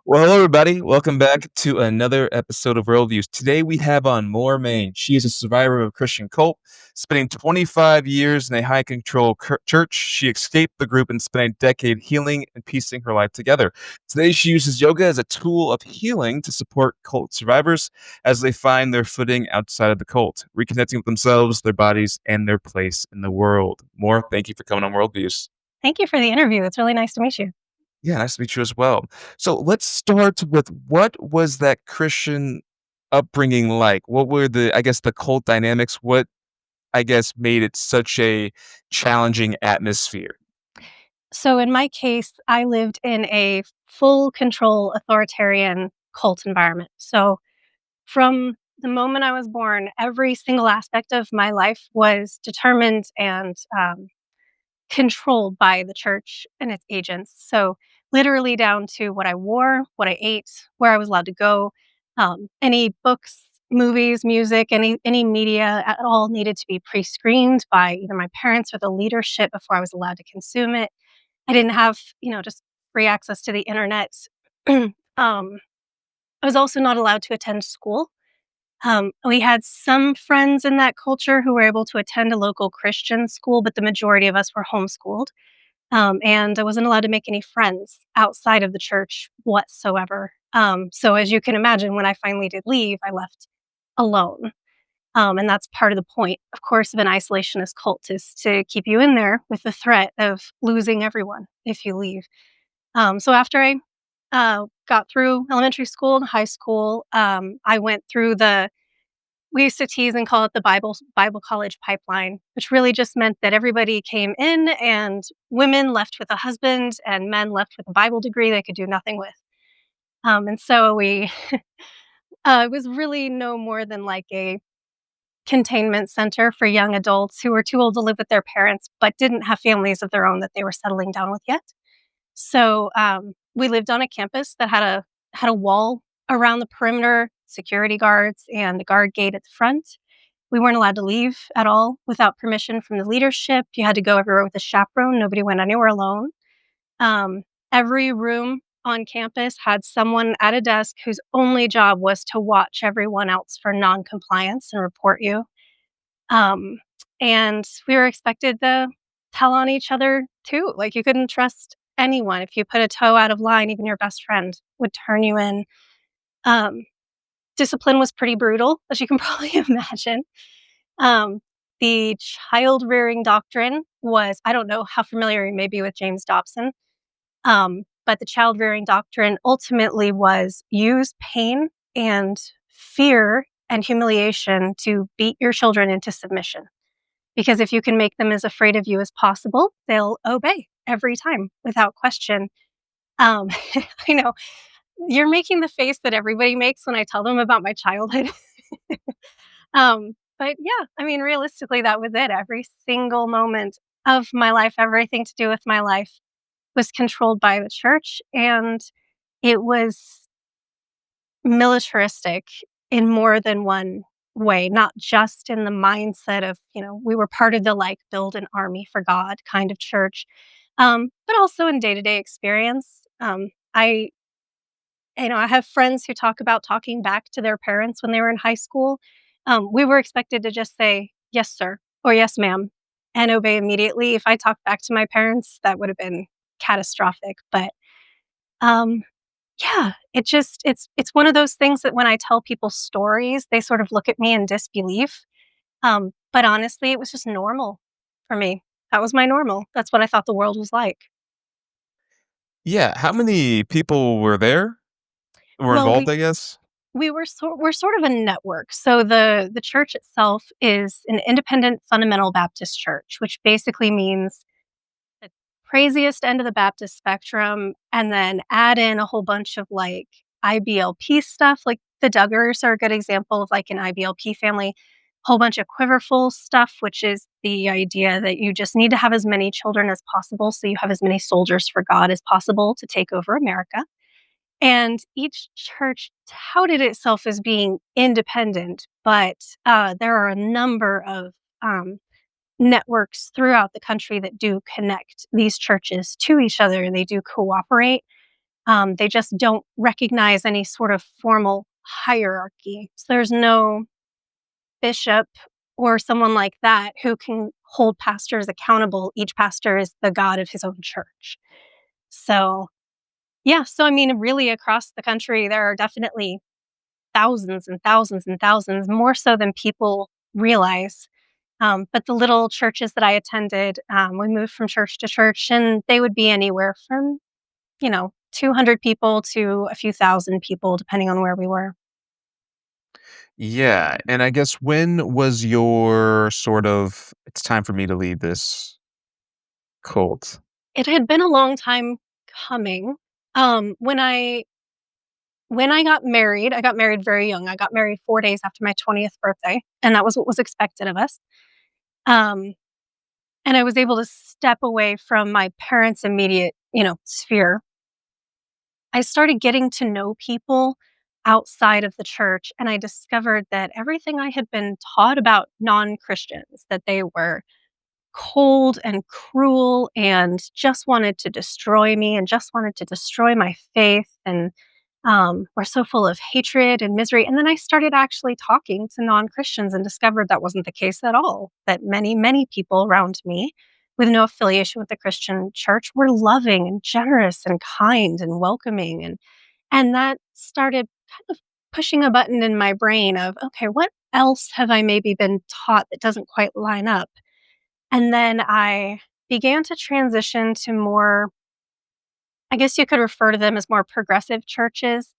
Well, hello, everybody. Welcome back to another episode of Worldviews. Today we have on Mor Main. She is a survivor of a Christian cult, spending 25 years in a high control church. She escaped the group and spent a decade healing and piecing her life together. Today she uses yoga as a tool of healing to support cult survivors as they find their footing outside of the cult, reconnecting with themselves, their bodies, and their place in the world. Mor, thank you for coming on Worldviews. Thank you for the interview. It's really nice to meet you. Yeah, nice to meet you as well. So let's start with what was that Christian upbringing like? What were the cult dynamics? What, made it such a challenging atmosphere? So, in my case, I lived in a full control authoritarian cult environment. So, from the moment I was born, every single aspect of my life was determined and controlled by the church and its agents. So, literally down to what I wore, what I ate, where I was allowed to go, any books, movies, music, any media at all needed to be pre-screened by either my parents or the leadership before I was allowed to consume it. I didn't have, just free access to the internet. I was also not allowed to attend school. We had some friends in that culture who were able to attend a local Christian school, but the majority of us were homeschooled. And I wasn't allowed to make any friends outside of the church whatsoever. So, as you can imagine, when I finally did leave, I left alone. And that's part of the point, of course, of an isolationist cult is to keep you in there with the threat of losing everyone if you leave. So after I got through elementary school and high school, I went through we used to tease and call it the Bible college pipeline, which really just meant that everybody came in and women left with a husband and men left with a Bible degree they could do nothing with. And so we it was really no more than like a containment center for young adults who were too old to live with their parents but didn't have families of their own that they were settling down with yet. So, we lived on a campus that had a wall around the perimeter, security guards, and a guard gate at the front. We weren't allowed to leave at all without permission from the leadership. You had to go everywhere with a chaperone. Nobody went anywhere alone. Every room on campus had someone at a desk whose only job was to watch everyone else for non-compliance and report you. Um, and we were expected to tell on each other too. Like you couldn't trust anyone. If you put a toe out of line, even your best friend would turn you in. Um, Discipline was pretty brutal, as you can probably imagine. Um, the child rearing doctrine was, I don't know how familiar you may be with James Dobson, but the child rearing doctrine ultimately was use pain and fear and humiliation to beat your children into submission. Because if you can make them as afraid of you as possible, they'll obey every time without question. Um, I know you're making the face that everybody makes when I tell them about my childhood. But yeah, I mean, realistically, that was it. Every single moment of my life, everything to do with my life was controlled by the church. And it was militaristic in more than one way, not just in the mindset of, we were part of the like build an army for God kind of church, but also in day to day experience. I have friends who talk about talking back to their parents when they were in high school. We were expected to just say, yes, sir, or yes, ma'am, and obey immediately. If I talked back to my parents, that would have been catastrophic. But um, yeah, it's one of those things that when I tell people stories, they sort of look at me in disbelief. But honestly, it was just normal for me. That was my normal. That's what I thought the world was like. Yeah, how many people were there? Were Well, involved, I guess? we're sort of a network. So the church itself is an independent fundamental Baptist church, which basically means the craziest end of the Baptist spectrum, and then add in a whole bunch of like IBLP stuff. Like the Duggars are a good example of like an IBLP family. Whole bunch of quiverful stuff, which is the idea that you just need to have as many children as possible, so you have as many soldiers for God as possible to take over America. And each church touted itself as being independent, but there are a number of networks throughout the country that do connect these churches to each other and they do cooperate. They just don't recognize any sort of formal hierarchy. So there's no bishop or someone like that who can hold pastors accountable. Each pastor is the god of his own church. So, yeah, so I mean, really across the country, there are definitely thousands and thousands and thousands, more so than people realize. But the little churches that I attended, we moved from church to church, and they would be anywhere from, 200 people to a few thousand people, depending on where we were. Yeah, and I guess when was your sort of, "It's time for me to leave this cult"? It had been a long time coming. When I got married very young. I got married 4 days after my 20th birthday, and that was what was expected of us. Um, and I was able to step away from my parents' immediate, sphere. I started getting to know people outside of the church, and I discovered that everything I had been taught about non-Christians, that they were cold and cruel and just wanted to destroy me and just wanted to destroy my faith, and were so full of hatred and misery. And then I started actually talking to non Christians and discovered that wasn't the case at all. That many, many people around me with no affiliation with the Christian church were loving and generous and kind and welcoming. And that started kind of pushing a button in my brain of, okay, what else have I maybe been taught that doesn't quite line up? And then I began to transition to more, I guess you could refer to them as more progressive churches.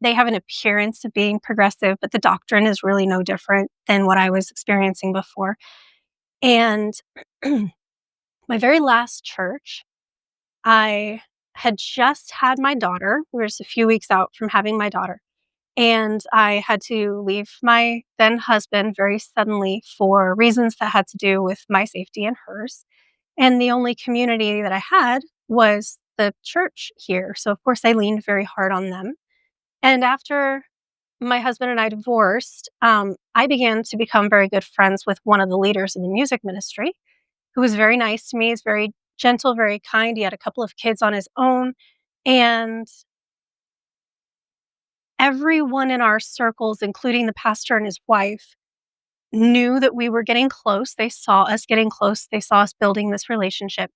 They have an appearance of being progressive, but the doctrine is really no different than what I was experiencing before. And my very last church, I had just had my daughter. We were just a few weeks out from having my daughter. And I had to leave my then husband very suddenly for reasons that had to do with my safety and hers. And the only community that I had was the church here. So, of course, I leaned very hard on them. And after my husband and I divorced, I began to become very good friends with one of the leaders in the music ministry, who was very nice to me. He's very gentle, very kind. He had a couple of kids on his own. And everyone in our circles, including the pastor and his wife, knew that we were getting close. They saw us getting close. They saw us building this relationship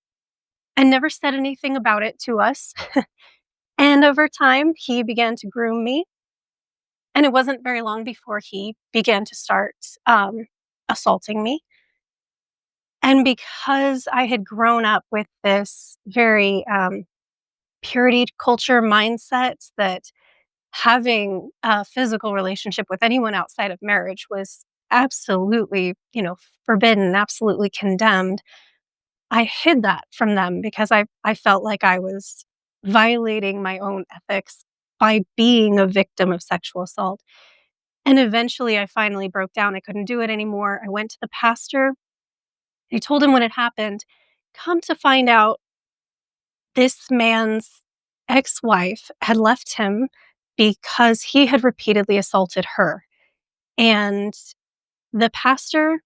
and never said anything about it to us. And over time, he began to groom me. And it wasn't very long before he began to start assaulting me. And because I had grown up with this very purity culture mindset that having a physical relationship with anyone outside of marriage was absolutely, forbidden, absolutely condemned, I hid that from them because I felt like I was violating my own ethics by being a victim of sexual assault. And eventually I finally broke down. I couldn't do it anymore. I went to the pastor. I told him what had happened. Come to find out, this man's ex-wife had left him because he had repeatedly assaulted her. And the pastor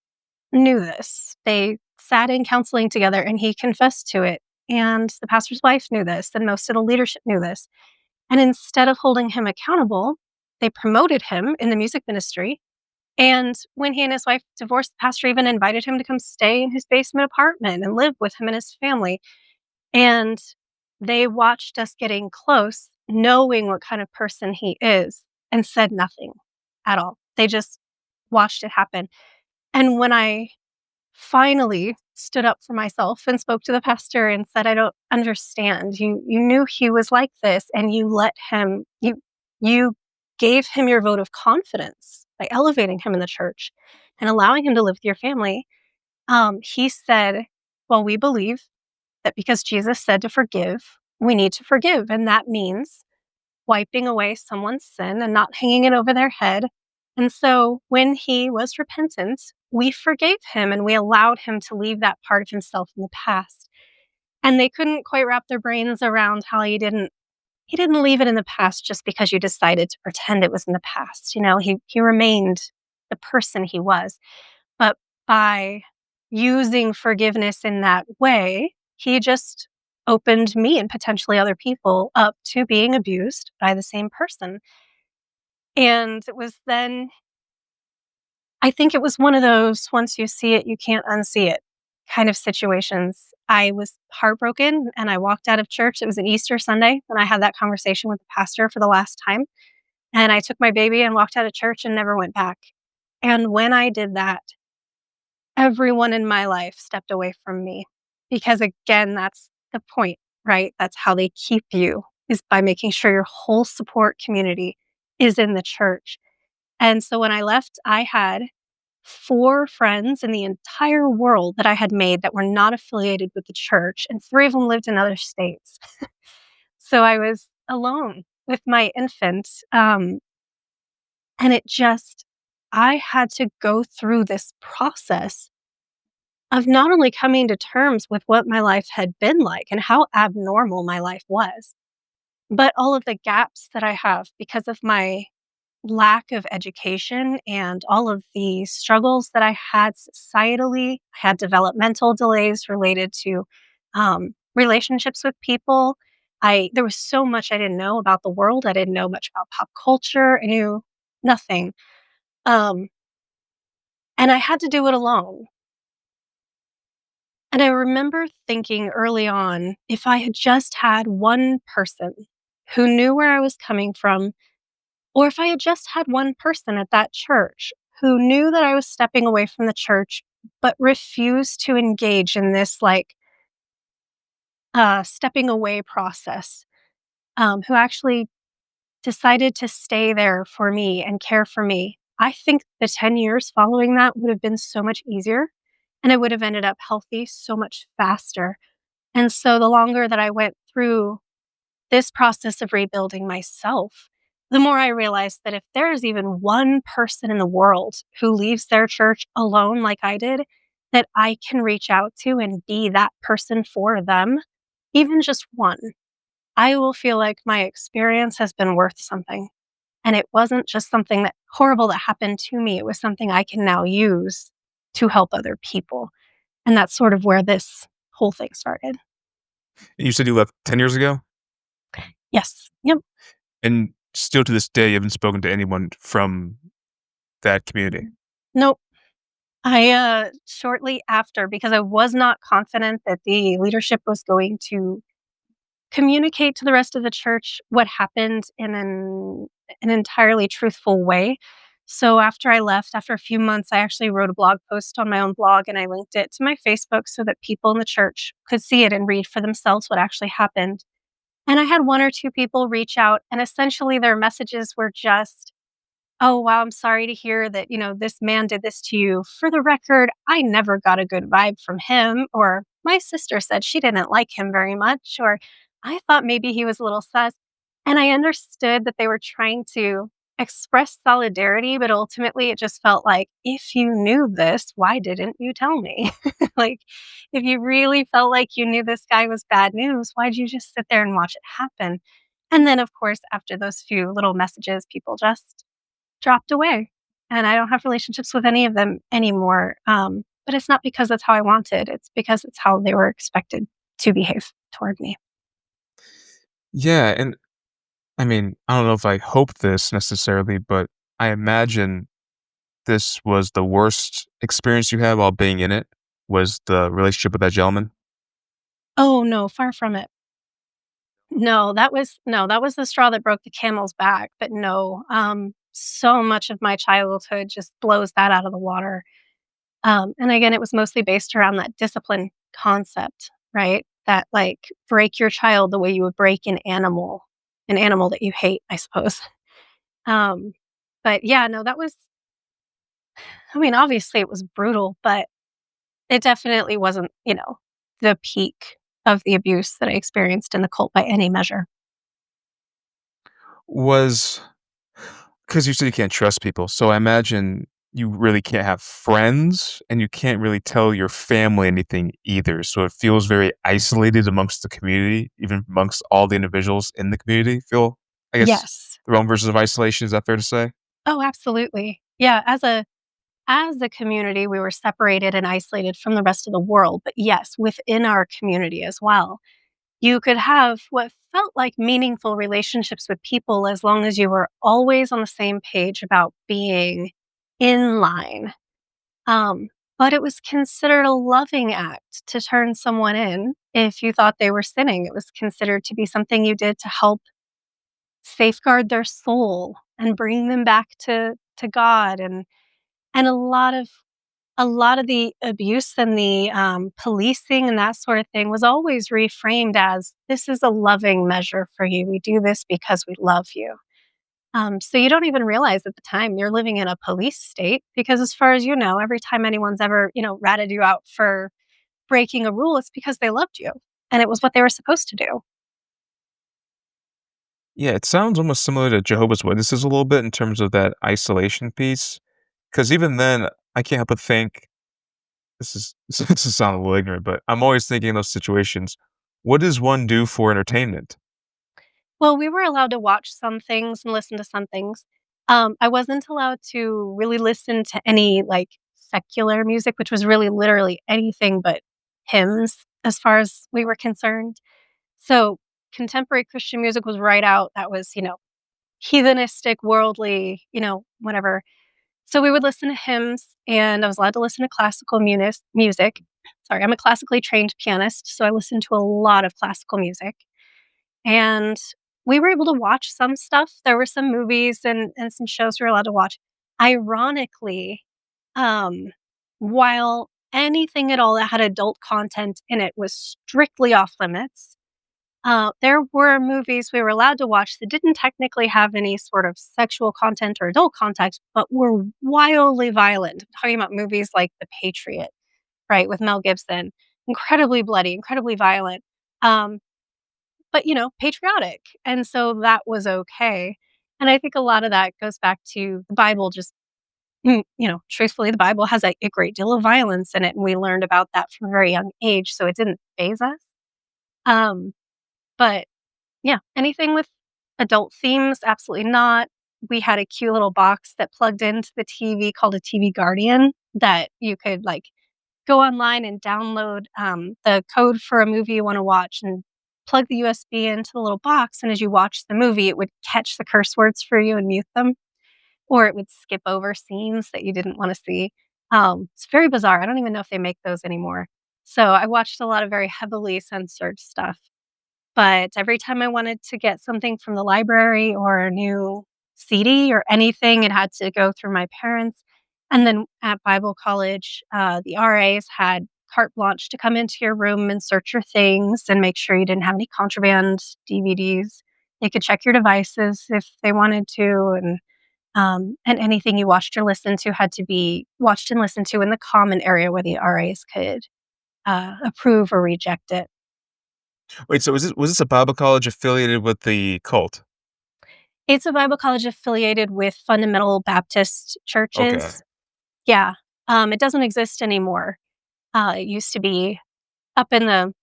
knew this. They sat in counseling together and he confessed to it. And the pastor's wife knew this, and most of the leadership knew this. And instead of holding him accountable, they promoted him in the music ministry. And when he and his wife divorced, the pastor even invited him to come stay in his basement apartment and live with him and his family. And they watched us getting close, knowing what kind of person he is, and said nothing at all. They just watched it happen. And when I finally stood up for myself and spoke to the pastor and said, "I don't understand. You knew he was like this, and you let him you gave him your vote of confidence by elevating him in the church and allowing him to live with your family." He said, "Well, we believe that because Jesus said to forgive, we need to forgive, and that means wiping away someone's sin and not hanging it over their head. And so when he was repentant, we forgave him and we allowed him to leave that part of himself in the past." And they couldn't quite wrap their brains around how he didn't leave it in the past just because you decided to pretend it was in the past. He remained the person he was. But by using forgiveness in that way, he just opened me and potentially other people up to being abused by the same person. And it was then I think it was one of those once you see it, you can't unsee it kind of situations. I was heartbroken and I walked out of church. It was an Easter Sunday when I had that conversation with the pastor for the last time. And I took my baby and walked out of church and never went back. And when I did that, everyone in my life stepped away from me because, again, that's the point, right? That's how they keep you, is by making sure your whole support community is in the church. And so when I left, I had 4 friends in the entire world that I had made that were not affiliated with the church, and 3 of them lived in other states. So I was alone with my infant, and it just I had to go through this process of not only coming to terms with what my life had been like and how abnormal my life was, but all of the gaps that I have because of my lack of education and all of the struggles that I had societally. I had developmental delays related to relationships with people. There was so much I didn't know about the world. I didn't know much about pop culture. I knew nothing, um, and I had to do it alone. And I remember thinking early on, if I had just had one person who knew where I was coming from, or if I had just had one person at that church who knew that I was stepping away from the church, but refused to engage in this stepping away process, who actually decided to stay there for me and care for me, I think the 10 years following that would have been so much easier and I would have ended up healthy so much faster. And so the longer that I went through this process of rebuilding myself, the more I realized that if there is even one person in the world who leaves their church alone like I did, that I can reach out to and be that person for them, even just one, I will feel like my experience has been worth something. And it wasn't just something that horrible that happened to me. It was something I can now use to help other people. And that's sort of where this whole thing started. And you said you left 10 years ago? Yes. Yep. And still to this day, you haven't spoken to anyone from that community? Nope. Shortly after, because I was not confident that the leadership was going to communicate to the rest of the church what happened in an entirely truthful way. So after I left, after a few months, I actually wrote a blog post on my own blog and I linked it to my Facebook so that people in the church could see it and read for themselves what actually happened. And I had 1 or 2 people reach out, and essentially their messages were just, "Oh, wow, I'm sorry to hear that, this man did this to you. For the record, I never got a good vibe from him," or "My sister said she didn't like him very much," or "I thought maybe he was a little sus." And I understood that they were trying to express solidarity, but ultimately it just felt like, if you knew this, why didn't you tell me? Like, if you really felt like you knew this guy was bad news, why'd you just sit there and watch it happen? And then, of course, after those few little messages, people just dropped away, and I don't have relationships with any of them anymore, but it's not because that's how I wanted, it's because it's how they were expected to behave toward me. Yeah, and I mean, I don't know if I hope this necessarily, but I imagine this was the worst experience you had while being in it, was the relationship with that gentleman? Oh, no, far from it. No, that was the straw that broke the camel's back, but no, so much of my childhood just blows that out of the water. And again, it was mostly based around that discipline concept, right? That, like, break your child the way you would break an animal that you hate, I suppose. Um, but yeah, no, that was, I mean, obviously it was brutal, but it definitely wasn't, the peak of the abuse that I experienced in the cult by any measure. Was because you said you can't trust people, so I imagine you really can't have friends, and you can't really tell your family anything either, so it feels very isolated amongst the community, even amongst all the individuals in the community feel, I guess, Yes. their own version of isolation, is that fair to say? Oh, absolutely. Yeah, as a community, we were separated and isolated from the rest of the world, but yes, within our community as well. You could have what felt like meaningful relationships with people as long as you were always on the same page about being in line. Um, but it was considered a loving act to turn someone in if you thought they were sinning. It was considered to be something you did to help safeguard their soul and bring them back to God, and a lot of the abuse and the, policing and that sort of thing was always reframed as, "This is a loving measure for you. We do this because we love you." So you don't even realize at the time you're living in a police state because as far as you know, every time anyone's ever, ratted you out for breaking a rule, it's because they loved you, and it was what they were supposed to do. Yeah, it sounds almost similar to Jehovah's Witnesses a little bit in terms of that isolation piece. Because even then, I can't help but think this is this is sound a little ignorant, but I'm always thinking in those situations, what does one do for entertainment? Well, we were allowed to watch some things and listen to some things. I wasn't allowed to really listen to any, like, secular music, which was really literally anything but hymns as far as we were concerned. So, contemporary Christian music was right out. That was, heathenistic, worldly, whatever. So, we would listen to hymns, and I was allowed to listen to classical music. Sorry, I'm a classically trained pianist, so I listened to a lot of classical music. And we were able to watch some stuff. There were some movies and some shows we were allowed to watch. Ironically, um, while anything at all that had adult content in it was strictly off limits, there were movies we were allowed to watch that didn't technically have any sort of sexual content or adult content, but were wildly violent. I'm talking about movies like The Patriot, right, with Mel Gibson. Incredibly bloody, incredibly violent. Um, but, patriotic, and so that was okay, and I think a lot of that goes back to the Bible just truthfully, the Bible has a great deal of violence in it, and we learned about that from a very young age, so it didn't faze us, um, but, yeah, anything with adult themes, absolutely not. We had a cute little box that plugged into the TV called a TV Guardian that you could, like, go online and download, the code for a movie you wanna watch and plug the USB into the little box, and as you watch the movie, it would catch the curse words for you and mute them, or it would skip over scenes that you didn't wanna see. It's very bizarre, I don't even know if they make those anymore. So, I watched a lot of very heavily censored stuff. But every time I wanted to get something from the library or a new CD or anything, it had to go through my parents. And then at Bible college, the RAs had carte blanche to come into your room and search your things and make sure you didn't have any contraband DVDs. They could check your devices if they wanted to, and anything you watched or listened to had to be watched and listened to in the common area where the RAs could approve or reject it. Wait, so was this a Bible college affiliated with the cult? It's a Bible college affiliated with fundamental Baptist Okay. churches. Yeah, it doesn't exist anymore. It used to be up in the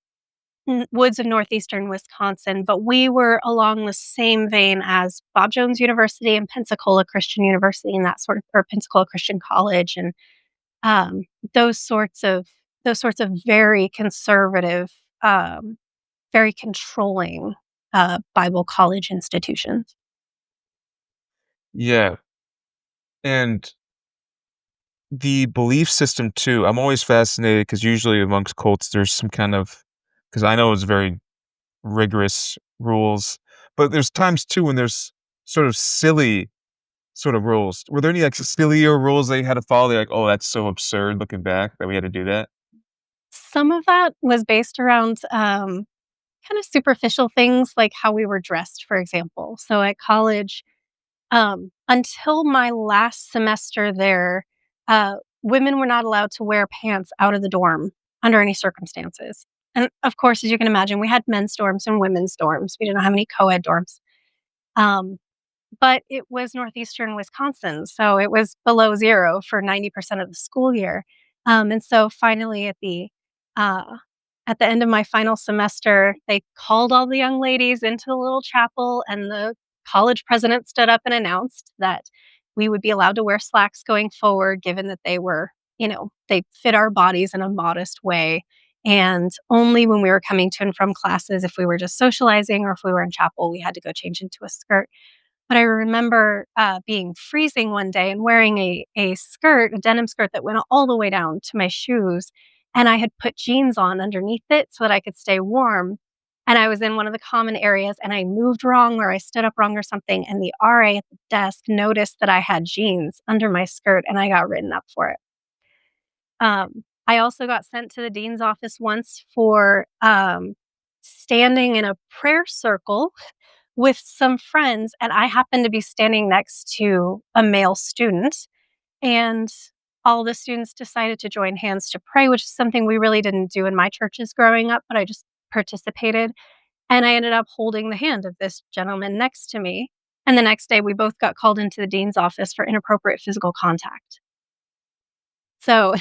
woods of northeastern Wisconsin, but we were along the same vein as Bob Jones University and Pensacola Christian University and that sort of or Pensacola Christian College and, um, those sorts of those sorts of very conservative, very controlling, Bible college institutions. Yeah, and the belief system too, I'm always fascinated because usually amongst cults, there's some kind of because I know it's very rigorous rules, but there's times too when there's sort of silly sort of rules. Were there any, like, sillier rules they had to follow? They're like, "Oh, that's so absurd looking back that we had to do that." Some of that was based around, kind of superficial things like how we were dressed, for example. So at college, until my last semester there, women were not allowed to wear pants out of the dorm under any circumstances. And of course, as you can imagine, we had men's dorms and women's dorms. We didn't have any co-ed dorms. Um, but it was northeastern Wisconsin, so it was below 0 for 90% of the school year, and so finally uh, at the end of my final semester, they called all the young ladies into the little chapel, and the college president stood up and announced that we would be allowed to wear slacks going forward given that they were, they fit our bodies in a modest way, And only when we were coming to and from classes, if we were just socializing or if we were in chapel, we had to go change into a skirt. But I remember, being freezing one day and wearing a skirt, a denim skirt that went all the way down to my shoes, and I had put jeans on underneath it so that I could stay warm, and I was in one of the common areas, and I moved wrong or I stood up wrong or something, and the RA at the desk noticed that I had jeans under my skirt, and I got written up for it. I also got sent to the dean's office once for, standing in a prayer circle with some friends, and I happened to be standing next to a male student, and all the students decided to join hands to pray, which is something we really didn't do in my churches growing up, but I just participated, and I ended up holding the hand of this gentleman next to me, and the next day, we both got called into the dean's office for inappropriate physical contact. So,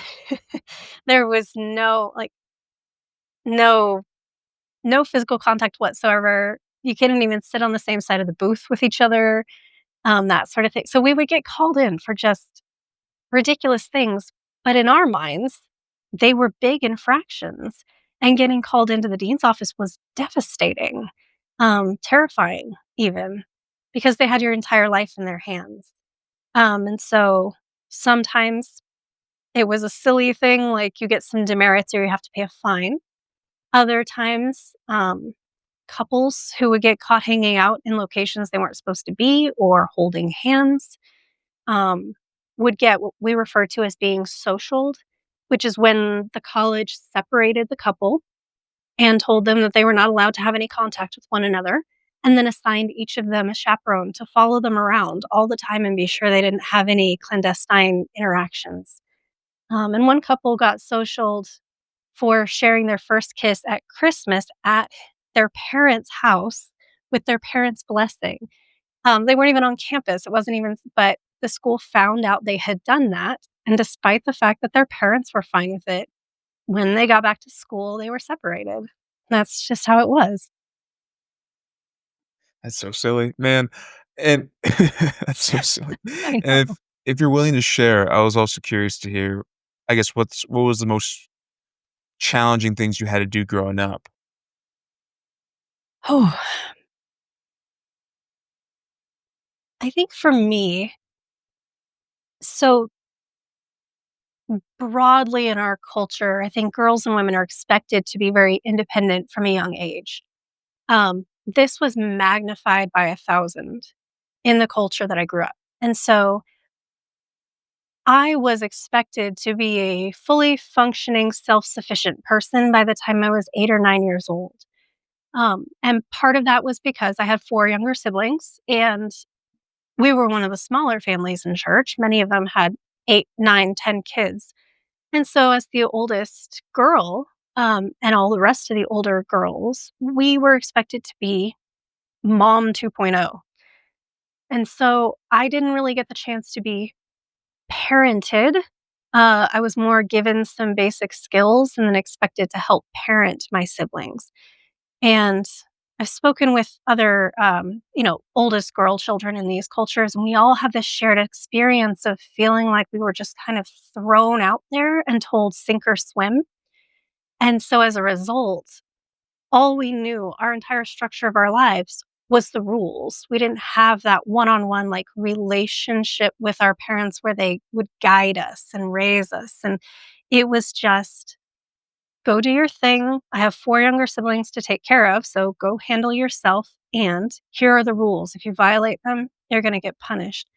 there was no no physical contact whatsoever. You couldn't even sit on the same side of the booth with each other, that sort of thing. So we would get called in for just ridiculous things, but in our minds, they were big infractions, and getting called into the dean's office was devastating, terrifying even, because they had your entire life in their hands. And so sometimes it was a silly thing, like you get some demerits or you have to pay a fine. Other times, couples who would get caught hanging out in locations they weren't supposed to be or holding hands, um, would get what we refer to as being socialed, which is when the college separated the couple and told them that they were not allowed to have any contact with one another, and then assigned each of them a chaperone to follow them around all the time and be sure they didn't have any clandestine interactions. And one couple got socialed for sharing their first kiss at Christmas at their parents' house with their parents' blessing. They weren't even on campus. It wasn't even, but the school found out they had done that. And despite the fact that their parents were fine with it, when they got back to school, they were separated. That's just how it was. That's so silly, man, and that's so silly, I and know. if you're willing to share, I was also curious to hear, I guess, what was the most challenging things you had to do growing up? Oh, I think for me, so broadly in our culture, I think girls and women are expected to be very independent from a young age. This was magnified by 1,000 in the culture that I grew up. And so I was expected to be a fully functioning, self sufficient person by the time I was 8 or 9 years old. And part of that was because I had four younger siblings, and we were one of the smaller families in church. Many of them had 8, 9, 10 kids. And so, as the oldest girl, and all the rest of the older girls, we were expected to be mom 2.0. And so I didn't really get the chance to be parented. I was more given some basic skills and then expected to help parent my siblings. And I've spoken with other, oldest girl children in these cultures, and we all have this shared experience of feeling like we were just kind of thrown out there and told sink or swim. And so as a result, all we knew, our entire structure of our lives was the rules. We didn't have that one-on-one, like, relationship with our parents where they would guide us and raise us, and it was just, "Go do your thing. I have 4 younger siblings to take care of, so go handle yourself, and here are the rules. If you violate them, you're gonna get punished."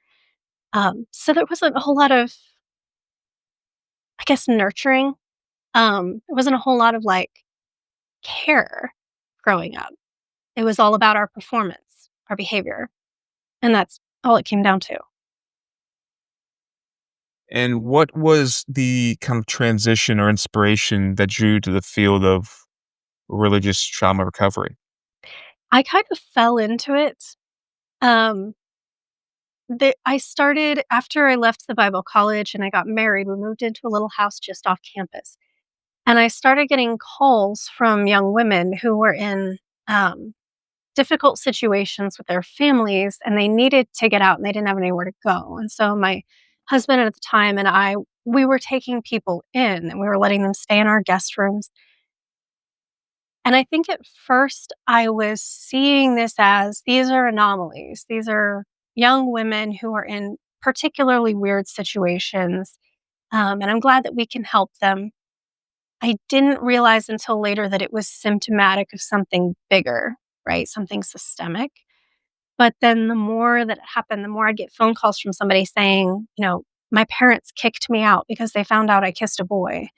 So there wasn't a whole lot of, I guess, nurturing. There wasn't a whole lot of, like, care growing up. It was all about our performance, our behavior, and that's all it came down to. And what was the kind of transition or inspiration that drew you to the field of religious trauma recovery? I kind of fell into it. Um, I started after I left the Bible college and I got married, we moved into a little house just off campus, and I started getting calls from young women who were in, um, difficult situations with their families, and they needed to get out, and they didn't have anywhere to go, and so my husband at the time and I, we were taking people in, and we were letting them stay in our guest rooms. And I think at first I was seeing this as these are anomalies. These are young women who are in particularly weird situations. And I'm glad that we can help them. I didn't realize until later that it was symptomatic of something bigger, right? Something systemic. But then the more that it happened, the more I'd get phone calls from somebody saying, my parents kicked me out because they found out I kissed a boy.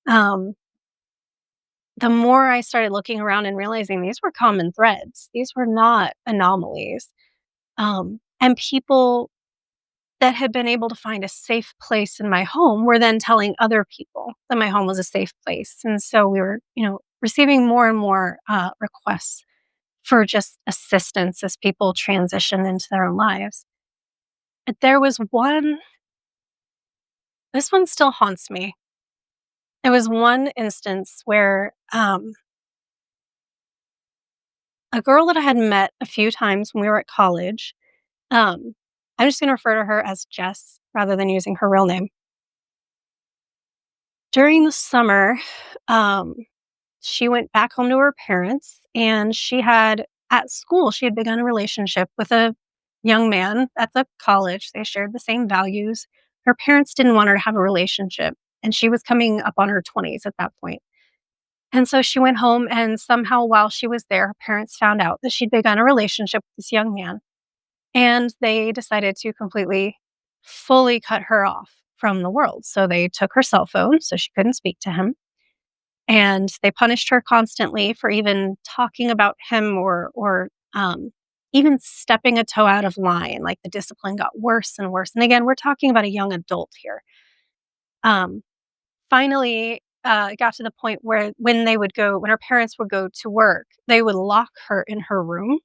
Um, the more I started looking around and realizing these were common threads, these were not anomalies. And people that had been able to find a safe place in my home were then telling other people that my home was a safe place. And so we were, receiving more and more requests for just assistance as people transition into their own lives. But there was one, this one still haunts me. There was one instance where a girl that I had met a few times when we were at college, um, I'm just going to refer to her as Jess rather than using her real name. During the summer, um, she went back home to her parents and at school, she had begun a relationship with a young man at the college. They shared the same values. Her parents didn't want her to have a relationship, and she was coming up on her 20s at that point. And so she went home, and somehow while she was there, her parents found out that she'd begun a relationship with this young man. And they decided to fully cut her off from the world. So they took her cell phone so she couldn't speak to him. And they punished her constantly for even talking about him or even stepping a toe out of line. Like the discipline got worse and worse. And again, we're talking about a young adult here. Um, Finally, it got to the point where when her parents would go to work, they would lock her in her room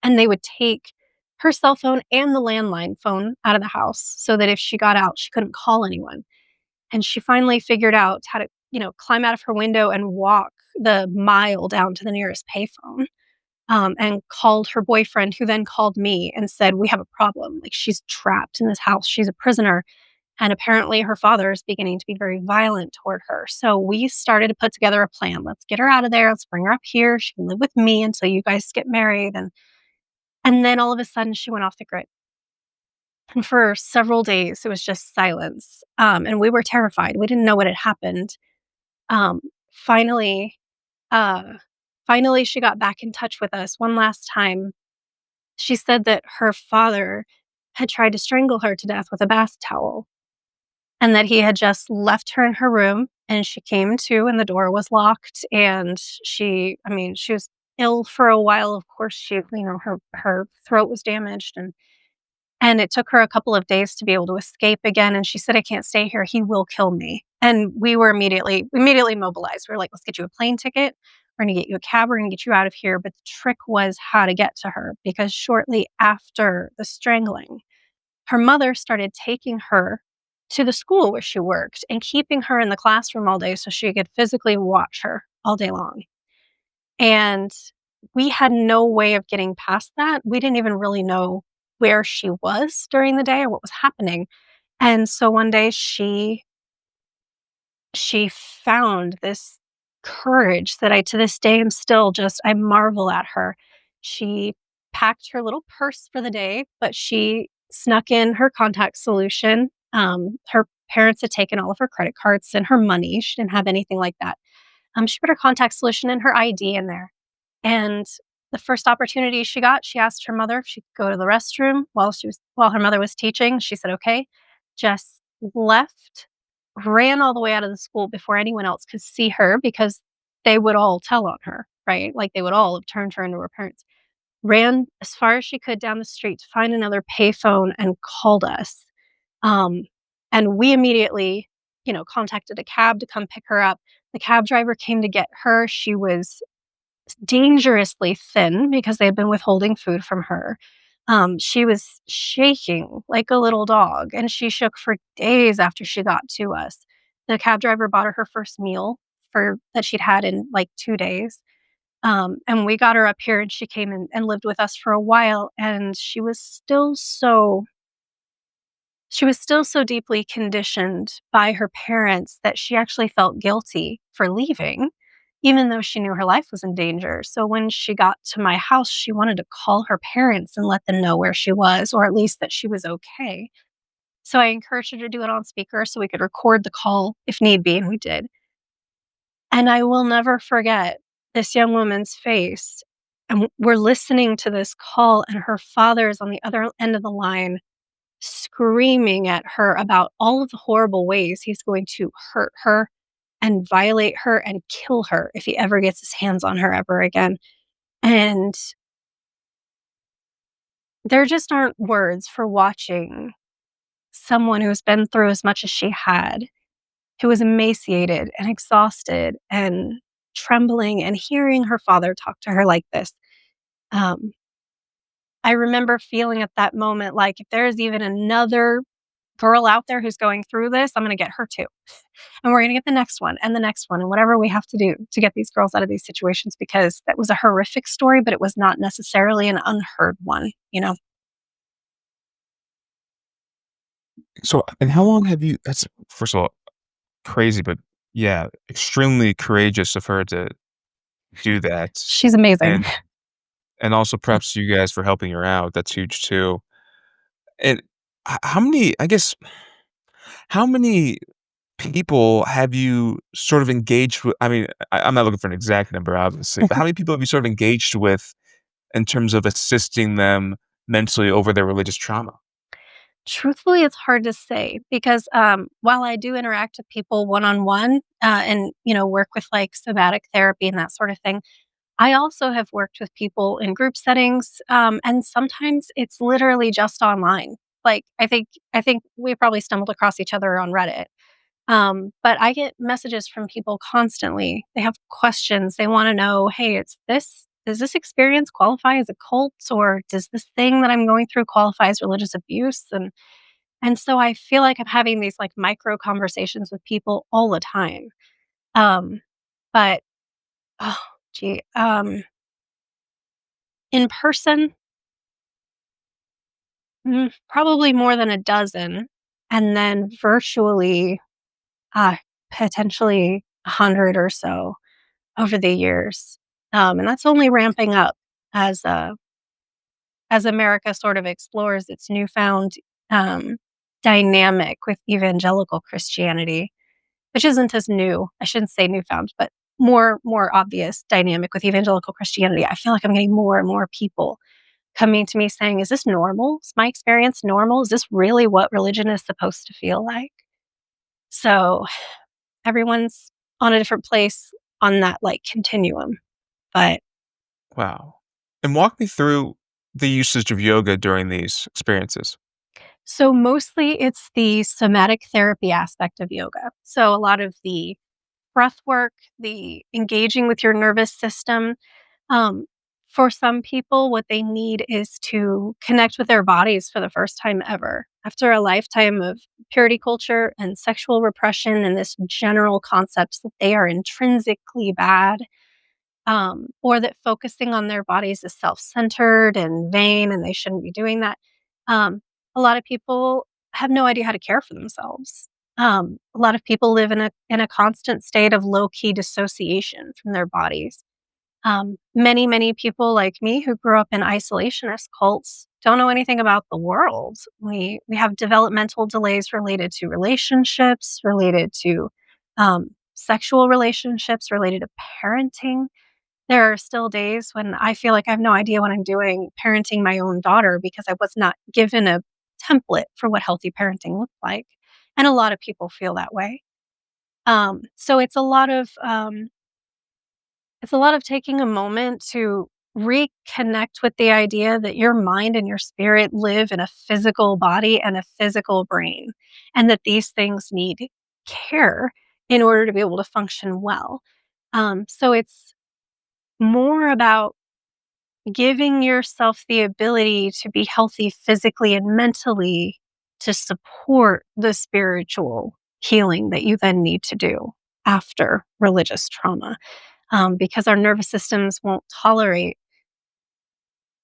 and they would take her cell phone and the landline phone out of the house so that if she got out, she couldn't call anyone. And she finally figured out how to, climb out of her window and walk the mile down to the nearest payphone, and called her boyfriend, who then called me and said, "We have a problem. Like, she's trapped in this house. She's a prisoner. And apparently, her father is beginning to be very violent toward her." So we started to put together a plan. Let's get her out of there. Let's bring her up here. She can live with me until you guys get married. And then all of a sudden, she went off the grid. And for several days, it was just silence. And we were terrified. We didn't know what had happened. Um, finally, uh, finally, she got back in touch with us one last time. She said that her father had tried to strangle her to death with a bath towel and that he had just left her in her room and she came to and the door was locked and she was ill for a while. Of course, her throat was damaged and it took her a couple of days to be able to escape again, and she said, "I can't stay here. He will kill me." And we were immediately mobilized. We were like, "Let's get you a plane ticket. We're gonna get you a cab. We're gonna get you out of here." But the trick was how to get to her, because shortly after the strangling, her mother started taking her to the school where she worked and keeping her in the classroom all day so she could physically watch her all day long. And we had no way of getting past that. We didn't even really know where she was during the day or what was happening. And so one day she found this courage that I to this day am still just I marvel at her. She packed her little purse for the day, but she snuck in her contact solution. Her parents had taken all of her credit cards and her money. She didn't have anything like that. She put her contact solution and her ID in there. And the first opportunity she got, she asked her mother if she could go to the restroom while her mother was teaching. She said, "Okay." Jess left, ran all the way out of the school before anyone else could see her because they would all tell on her, right? Like they would all have turned her into her parents. Ran as far as she could down the street to find another payphone and called us. Um, and we immediately, contacted a cab to come pick her up. The cab driver came to get her. She was dangerously thin because they had been withholding food from her. She was shaking like a little dog, and she shook for days after she got to us. The cab driver bought her her first meal for that she'd had in like 2 days. And we got her up here, and she came in and lived with us for a while, and she was still so deeply conditioned by her parents that she actually felt guilty for leaving, even though she knew her life was in danger. So when she got to my house, she wanted to call her parents and let them know where she was, or at least that she was okay. So I encouraged her to do it on speaker so we could record the call if need be, and we did. And I will never forget this young woman's face. And we're listening to this call, and her father is on the other end of the line screaming at her about all of the horrible ways he's going to hurt her and violate her and kill her if he ever gets his hands on her ever again. And there just aren't words for watching someone who's been through as much as she had, who was emaciated and exhausted and trembling, and hearing her father talk to her like this. Um, I remember feeling at that moment like, if there is even another girl out there who's going through this, I'm going to get her too. And we're going to get the next one and the next one and whatever we have to do to get these girls out of these situations, because that was a horrific story, but it was not necessarily an unheard one, you know? So, and how long have you that's first of all, crazy, but yeah, extremely courageous of her to do that, She's amazing. and also perhaps you guys for helping her out, that's huge too. And how many I guess, how many people have you sort of engaged with? I mean, I'm not looking for an exact number, obviously, but how many people have you sort of engaged with in terms of assisting them mentally over their religious trauma? Truthfully, it's hard to say because, while I do interact with people one-on-one, and, work with, like, somatic therapy and that sort of thing, I also have worked with people in group settings, and sometimes it's literally just online. Like, I think we probably stumbled across each other on Reddit. But I get messages from people constantly. They have questions. They wanna know, "Hey, it's this does this experience qualify as a cult, or does this thing that I'm going through qualify as religious abuse?" And so I feel like I'm having these, like, micro conversations with people all the time. Um, but, oh, gee, in person, probably more than a dozen, and then virtually, ah, potentially 100 or so over the years. And that's only ramping up as, uh, as America sort of explores its newfound, um, dynamic with evangelical Christianity. Which isn't as new. I shouldn't say newfound, but more obvious dynamic with evangelical Christianity. I feel like I'm getting more and more people coming to me saying, "Is this normal? Is my experience normal? Is this really what religion is supposed to feel like?" So, everyone's on a different place on that, like, continuum. But Wow. And walk me through the usage of yoga during these experiences. so mostly it's the somatic therapy aspect of yoga. So a lot of the breath work, the engaging with your nervous system. Um, for some people, what they need is to connect with their bodies for the first time ever. After a lifetime of purity culture and sexual repression and this general concepts that they are intrinsically bad, or that focusing on their bodies is self centered and vain and they shouldn't be doing that. Um, a lot of people have no idea how to care for themselves. A lot of people live in a constant state of low key dissociation from their bodies. Many people like me who grew up in isolationist cults don't know anything about the world. We have developmental delays related to relationships, related to sexual relationships, related to parenting. There are still days when I feel like I have no idea what I'm doing parenting my own daughter because I was not given a template for what healthy parenting looked like. And a lot of people feel that way. So it's a lot of taking a moment to reconnect with the idea that your mind and your spirit live in a physical body and a physical brain, and that these things need care in order to be able to function well. So it's more about giving yourself the ability to be healthy physically and mentally to support the spiritual healing that you then need to do after religious trauma, because our nervous systems won't tolerate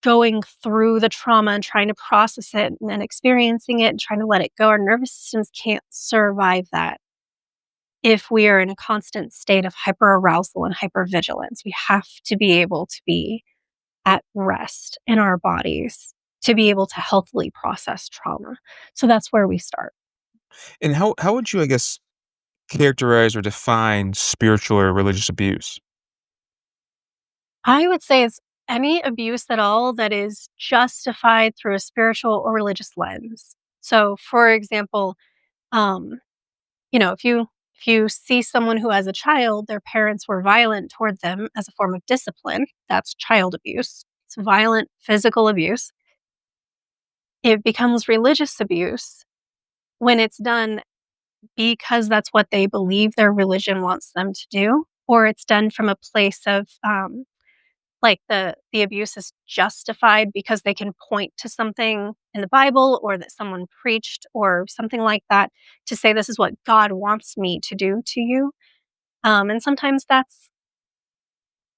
going through the trauma and trying to process it and then experiencing it and trying to let it go. Our nervous systems can't survive that. if we are in a constant state of hyperarousal and hypervigilance. We have to be able to be at rest in our bodies to be able to healthily process trauma. So that's where we start. And how would you, I guess, characterize or define spiritual or religious abuse? I would say it's any abuse at all that is justified through a spiritual or religious lens. So, for example, um, if you see someone who as a child, their parents were violent toward them as a form of discipline, that's child abuse. It's violent physical abuse. It becomes religious abuse when it's done because that's what they believe their religion wants them to do, or it's done from a place of like the abuse is justified because they can point to something in the Bible or that someone preached or something like that to say this is what God wants me to do to you. And sometimes that's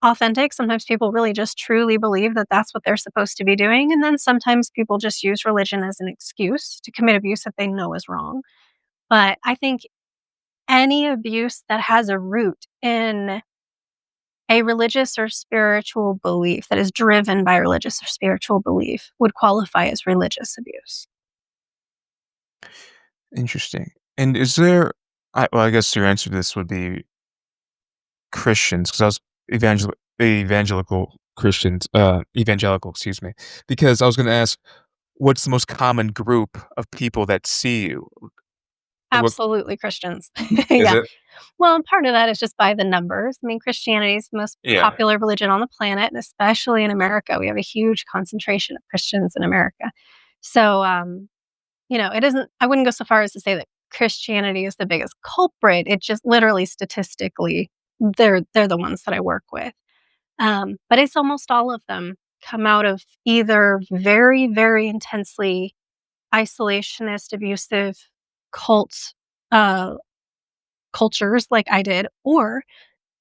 authentic. Sometimes people really just truly believe that that's what they're supposed to be doing. And then sometimes people just use religion as an excuse to commit abuse that they know is wrong. But I think any abuse that has a root in a religious or spiritual belief that is driven by religious or spiritual belief would qualify as religious abuse. Interesting. And is there I guess your answer to this would be Christians, because I was evangelical, excuse me, because I was gonna ask, what's the most common group of people that see you? What Absolutely Christians. is Yeah. it? Well, and part of that is just by the numbers. I mean, Christianity is the most Yeah. popular religion on the planet, and especially in America. We have a huge concentration of Christians in America. So, it isn't, I wouldn't go so far as to say that Christianity is the biggest culprit. It just literally statistically, they're the ones that I work with. But it's almost all of them come out of either very, very intensely isolationist, abusive cult uh, cultures like I did, or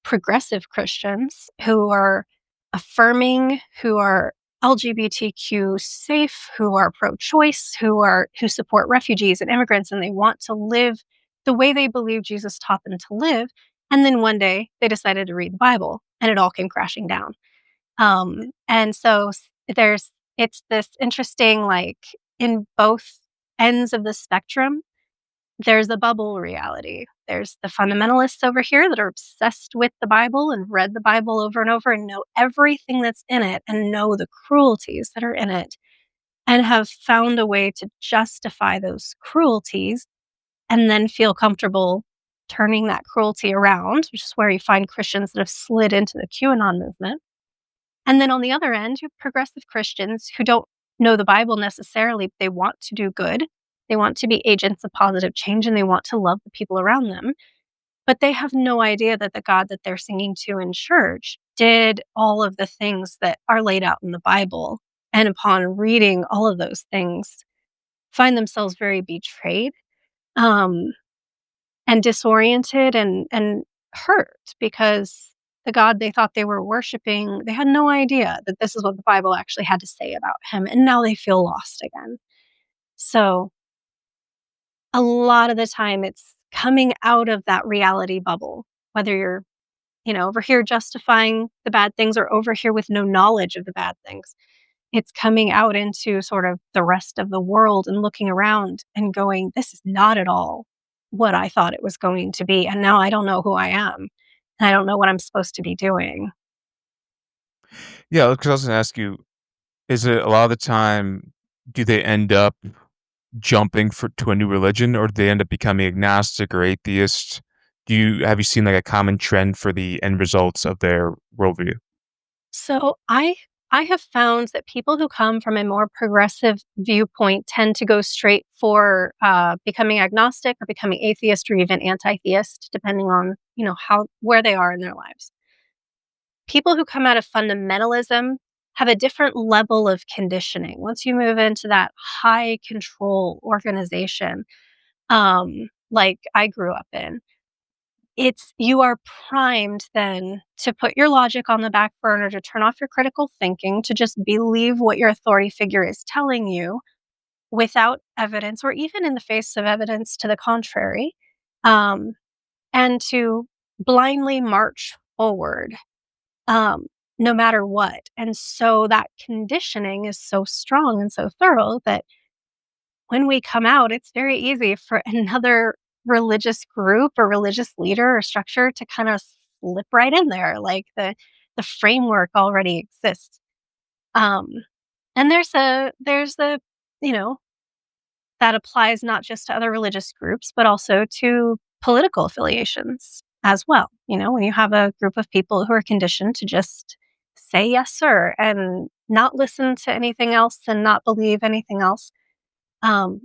progressive Christians who are affirming, who are LGBTQ safe, who are pro-choice, who support refugees and immigrants, and they want to live the way they believe Jesus taught them to live. And then one day they decided to read the Bible, and it all came crashing down. And so there's it's this interesting, like, in both ends of the spectrum, there's a bubble reality. There's the fundamentalists over here that are obsessed with the Bible and read the Bible over and over and know everything that's in it and know the cruelties that are in it and have found a way to justify those cruelties and then feel comfortable turning that cruelty around, which is where you find Christians that have slid into the QAnon movement. And then on the other end, you have progressive Christians who don't know the Bible necessarily, but they want to do good. They want to be agents of positive change and they want to love the people around them. But they have no idea that the God that they're singing to in church did all of the things that are laid out in the Bible. And upon reading all of those things, find themselves very betrayed. Um, and disoriented and hurt because the God they thought they were worshiping, they had no idea that this is what the Bible actually had to say about him, and now they feel lost again. So, a lot of the time it's coming out of that reality bubble, whether you're, over here justifying the bad things or over here with no knowledge of the bad things. It's coming out into sort of the rest of the world and looking around and going, "This is not at all what I thought it was going to be, and now I don't know who I am, and I don't know what I'm supposed to be doing." Yeah, because I was gonna ask you, is it a lot of the time, do they end up jumping to a new religion, or do they end up becoming agnostic or atheist? Have you seen, like, a common trend for the end results of their worldview? So, I have found that people who come from a more progressive viewpoint tend to go straight for, becoming agnostic or becoming atheist or even anti-theist, depending on, how where they are in their lives. People who come out of fundamentalism have a different level of conditioning. Once you move into that high control organization, like I grew up in, you are primed then to put your logic on the back burner, to turn off your critical thinking, to just believe what your authority figure is telling you without evidence or even in the face of evidence to the contrary. Um, and to blindly march forward, um, no matter what. And so that conditioning is so strong and so thorough that when we come out, it's very easy for another religious group or religious leader or structure to kind of slip right in there. Like the framework already exists. Um, and there's a you know that applies not just to other religious groups, but also to political affiliations as well. When you have a group of people who are conditioned to just say yes, sir, and not listen to anything else and not believe anything else,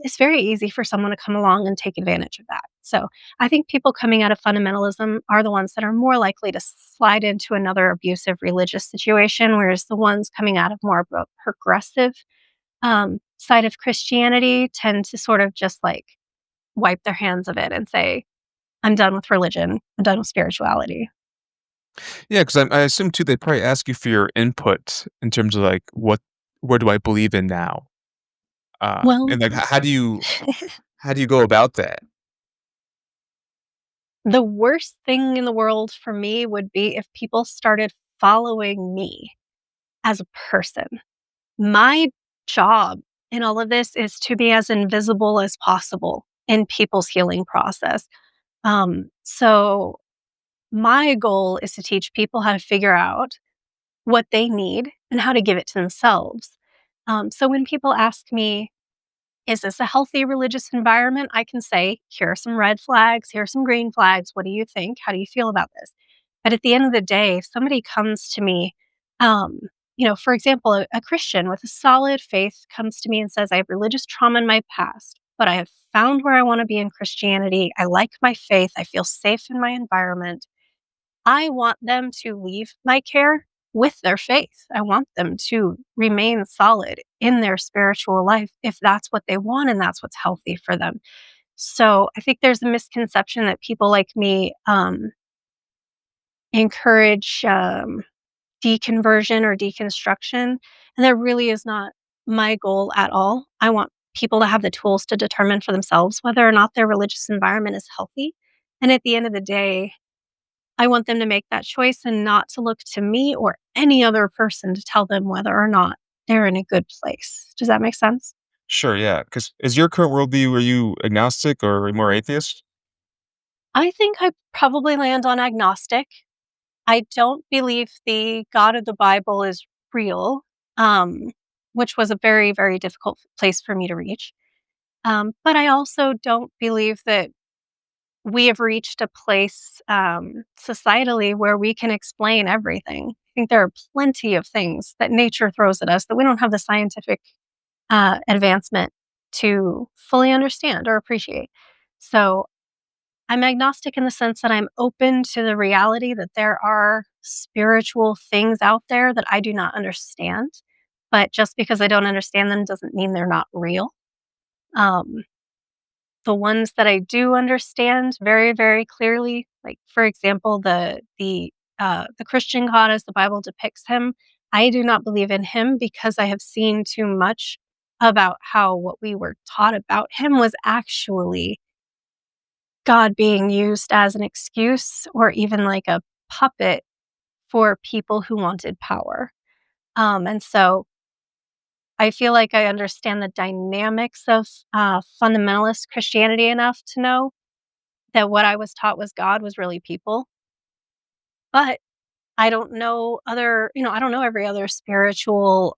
it's very easy for someone to come along and take advantage of that. So I think people coming out of fundamentalism are the ones that are more likely to slide into another abusive religious situation, whereas the ones coming out of more of a progressive side of Christianity tend to sort of just like wipe their hands of it and say, I'm done with religion. I'm done with spirituality. Yeah, because I assume too they probably ask you for your input in terms of like what do I believe in now? Well, And like how do you go about that? the worst thing in the world for me would be if people started following me as a person. My job in all of this is to be as invisible as possible in people's healing process. So my goal is to teach people how to figure out what they need and how to give it to themselves. So when people ask me, is this a healthy religious environment? I can say, here are some red flags, here are some green flags. What do you think? How do you feel about this? But at the end of the day, if somebody comes to me, um, for example, a Christian with a solid faith comes to me and says, I have religious trauma in my past, but I have found where I want to be in Christianity. I like my faith. I feel safe in my environment. I want them to leave my care with their faith. I want them to remain solid in their spiritual life if that's what they want and that's what's healthy for them. So I think there's a misconception that people like me encourage deconversion or deconstruction. And that really is not my goal at all. I want people to have the tools to determine for themselves whether or not their religious environment is healthy. And at the end of the day, I want them to make that choice and not to look to me or any other person to tell them whether or not they're in a good place. Does that make sense? Sure, yeah. Because is your current worldview, are you agnostic or are you more atheist? I think I probably land on agnostic. I don't believe the God of the Bible is real, um, which was a very, very difficult place for me to reach. But I also don't believe that we have reached a place societally where we can explain everything. I think there are plenty of things that nature throws at us that we don't have the scientific advancement to fully understand or appreciate. So I'm agnostic in the sense that I'm open to the reality that there are spiritual things out there that I do not understand. But just because I don't understand them doesn't mean they're not real. Um, the ones that I do understand very, very clearly, like for example, the Christian God as the Bible depicts him, I do not believe in him because I have seen too much about how what we were taught about him was actually God being used as an excuse or even like a puppet for people who wanted power. And so I feel like I understand the dynamics of fundamentalist Christianity enough to know that what I was taught was God was really people. But I don't know I don't know every other spiritual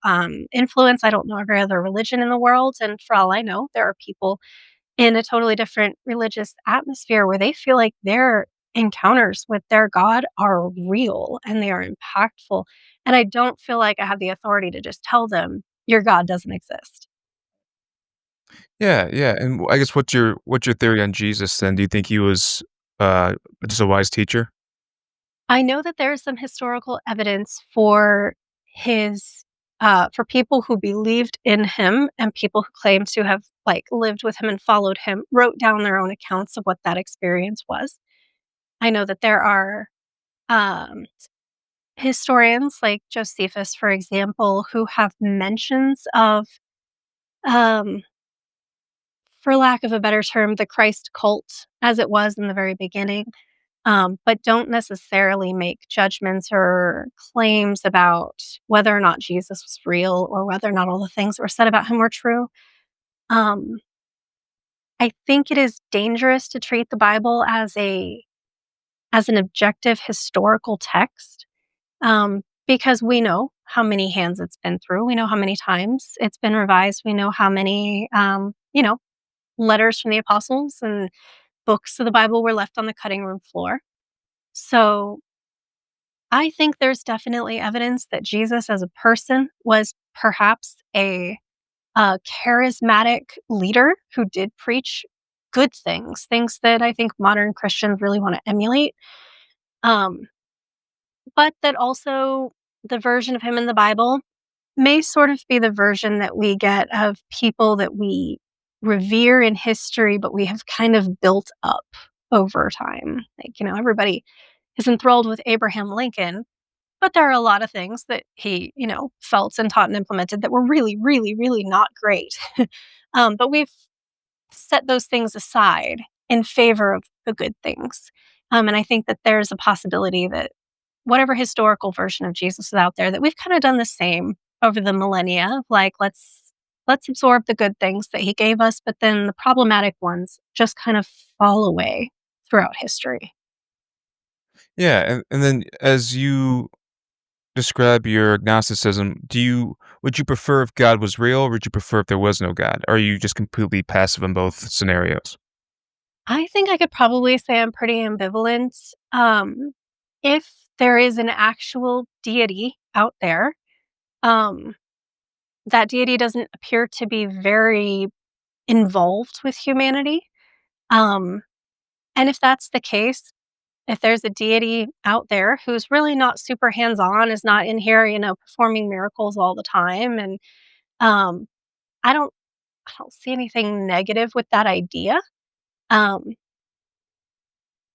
influence. I don't know every other religion in the world. And for all I know, there are people in a totally different religious atmosphere where they feel like their encounters with their God are real and they are impactful. And I don't feel like I have the authority to just tell them, your God doesn't exist. Yeah, yeah, and I guess what's your theory on Jesus then? Do you think he was, uh, just a wise teacher? I know that there is some historical evidence his for people who believed in him and people who claim to have like lived with him and followed him, wrote down their own accounts of what that experience was. I know that there are um, historians like Josephus, for example, who have mentions of, um, for lack of a better term, the Christ cult as it was in the very beginning. but don't necessarily make judgments or claims about whether or not Jesus was real or whether or not all the things that were said about him were true. Um, I think it is dangerous to treat the Bible as an objective historical text, because we know how many hands it's been through. We know how many times it's been revised. We know how many, letters from the apostles and books of the Bible were left on the cutting room floor. So I think there's definitely evidence that Jesus as a person was perhaps a charismatic leader who did preach good things, things that I think modern Christians really want to emulate. Um, but that also the version of him in the Bible may sort of be the version that we get of people that we revere in history, but we have kind of built up over time. Like, everybody is enthralled with Abraham Lincoln, but there are a lot of things that he, felt and taught and implemented that were really, really, really not great. But we've set those things aside in favor of the good things. And I think that there's a possibility that whatever historical version of Jesus is out there, that we've kind of done the same over the millennia. Like, let's absorb the good things that he gave us, but then the problematic ones just kind of fall away throughout history. Yeah, and then as you describe your agnosticism, would you prefer if God was real, or would you prefer if there was no God? Or are you just completely passive in both scenarios? I think I could probably say I'm pretty ambivalent. If there is an actual deity out there, um, that deity doesn't appear to be very involved with humanity. Um, and if that's the case, if there's a deity out there who's really not super hands-on, is not in here, performing miracles all the time, and um, I don't I don't see anything negative with that idea. Um,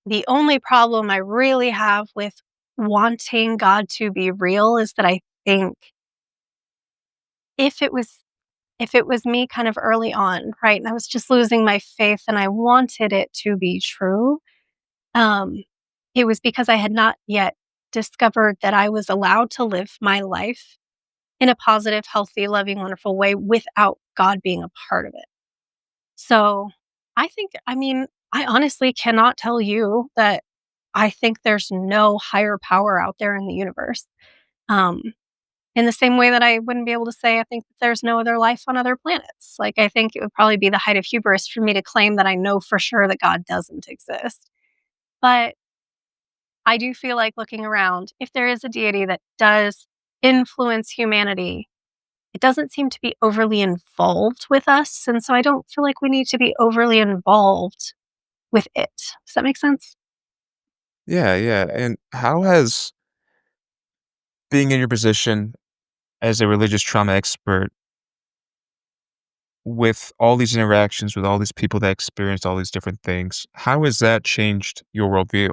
the only problem I really have with wanting God to be real is that I think if it was if it was me kind of early on, right, and I was just losing my faith and I wanted it to be true, um, it was because I had not yet discovered that I was allowed to live my life in a positive, healthy, loving, wonderful way without God being a part of it. So, I honestly cannot tell you that I think there's no higher power out there in the universe. Um, in the same way that I wouldn't be able to say I think that there's no other life on other planets. Like, I think it would probably be the height of hubris for me to claim that I know for sure that God doesn't exist. But I do feel like looking around, if there is a deity that does influence humanity, it doesn't seem to be overly involved with us. And so I don't feel like we need to be overly involved with it. Does that make sense? Yeah, yeah, and how has being in your position as a religious trauma expert, with all these interactions with all these people that experienced all these different things, how has that changed your worldview?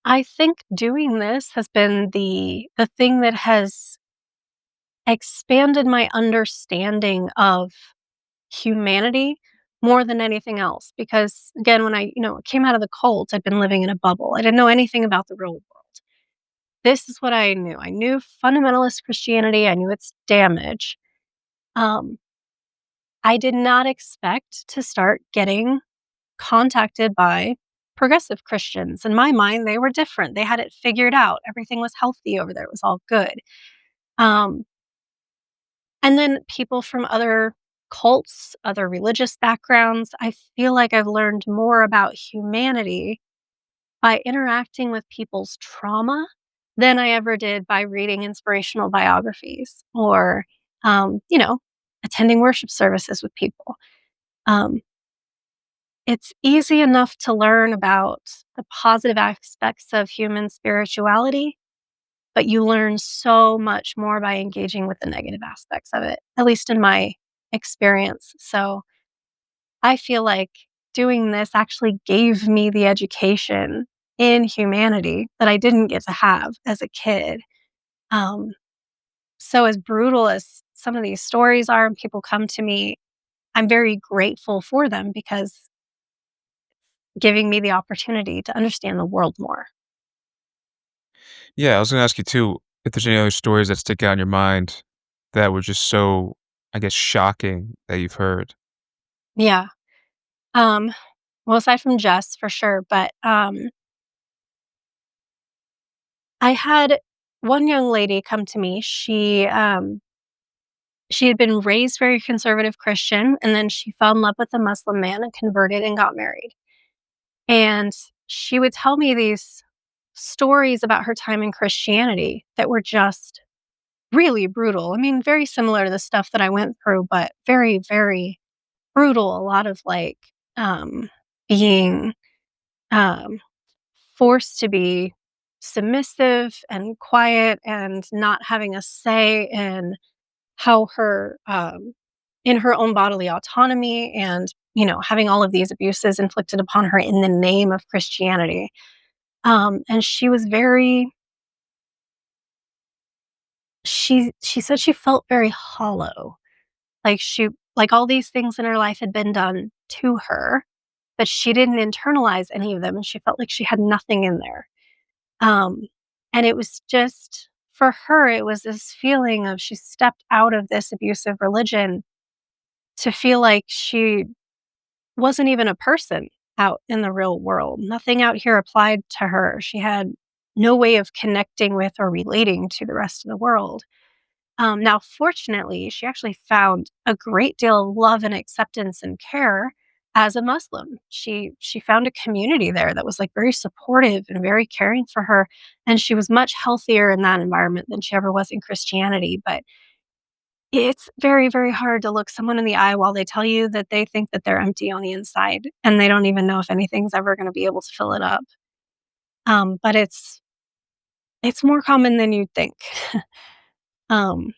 I think doing this has been the thing that has expanded my understanding of humanity more than anything else. Because again, when I, came out of the cult, I'd been living in a bubble. I didn't know anything about the real world. This is what I knew. I knew fundamentalist Christianity. I knew its damage. Um, I did not expect to start getting contacted by progressive Christians. In my mind, they were different. They had it figured out. Everything was healthy over there. It was all good. Um, and then people from other cults, other religious backgrounds. I feel like I've learned more about humanity by interacting with people's trauma than I ever did by reading inspirational biographies or, um, you know, attending worship services with people. Um, it's easy enough to learn about the positive aspects of human spirituality, but you learn so much more by engaging with the negative aspects of it, at least in my experience. So I feel like doing this actually gave me the education in humanity that I didn't get to have as a kid. Um, so, as brutal as some of these stories are, and people come to me, I'm very grateful for them because giving me the opportunity to understand the world more. Yeah, I was gonna ask you too, if there's any other stories that stick out in your mind that were just so, I guess, shocking that you've heard. Yeah. Um, well, aside from Jess, for sure, but I had one young lady come to me. She had been raised very conservative Christian, and then she fell in love with a Muslim man and converted and got married. And she would tell me these stories about her time in Christianity that were just really brutal. I mean, very similar to the stuff that I went through, but very, very brutal. A lot of like being um, forced to be submissive and quiet and not having a say in how her in her own bodily autonomy and having all of these abuses inflicted upon her in the name of Christianity. And she was very she said she felt very hollow, like like all these things in her life had been done to her, but she didn't internalize any of them, and she felt like she had nothing in there. Um, and it was just for her, it was this feeling of she stepped out of this abusive religion to feel like she wasn't even a person out in the real world. Nothing out here applied to her. She had no way of connecting with or relating to the rest of the world. Now, fortunately, she actually found a great deal of love and acceptance and care as a Muslim. She found a community there that was like very supportive and very caring for her, and she was much healthier in that environment than she ever was in Christianity. But it's very, very hard to look someone in the eye while they tell you that they think that they're empty on the inside, and they don't even know if anything's ever going to be able to fill it up. But it's more common than you'd think. um,